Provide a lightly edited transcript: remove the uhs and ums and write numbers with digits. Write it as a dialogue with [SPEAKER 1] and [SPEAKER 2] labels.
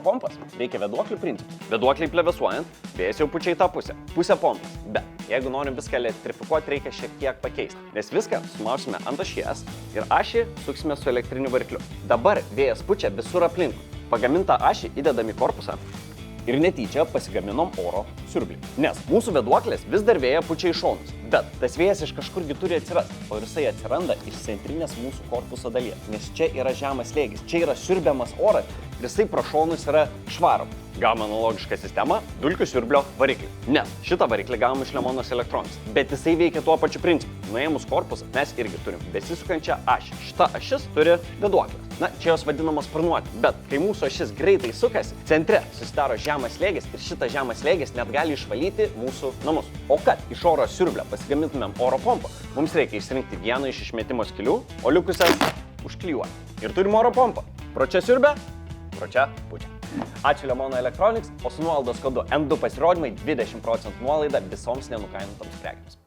[SPEAKER 1] pompas veikia vėduoklių principu. Vėduokliai plevėsuojant, vėjas jau pučia į tą pusę. Pusę pompas. Bet jeigu norim viską elektrifikuoti, reikia šiek tiek pakeisti. Nes viską sumausime ant ašies ir ašį suksime su elektriniu varikliu. Dabar vėjas pučia visur aplinkui. Pagamintą ašį įdedam į korpusą ir netyčia pasigaminom oro siurblį. Nes mūsų vėduoklės vis dar vėją pučia į šonus. Bet tas vėjas iš kažkurgi turi atsirasti, o jisai atsiranda iš centrinės mūsų korpuso dalies. Nes čia yra žemas slėgis, čia yra siurbiamas oras ir jisai pro šonus yra švaromas. Gavome analogišką sistemą dulkių siurblio variklį. Nes šitą variklį gavome iš Lemonas Electronics, bet jisai veikia tuo pačiu principu. Nuėmus korpusą mes irgi turim besisukančią ašį. Šita ašis turi vėduoklės. Na, čia jos vadinamos sparnuoti, bet kai mūsų ašis greitai sukasi, centre susidaro žemas slėgis ir šitas žemas slėgis net gali išvalyti mūsų namus. O kad iš oro siurblio pasigamintumėm oro pompą, mums reikia išsirinkti vieną iš išmetimo skylių, o likusias užklijuoti. Ir turim oro pompą. Pro čia siurbia, pro čia pučia. Ačiū Lemono Electronics, o su nuolaidos kodu N2 pasirodymai 20% nuolaida visoms nenukainotoms prekėms.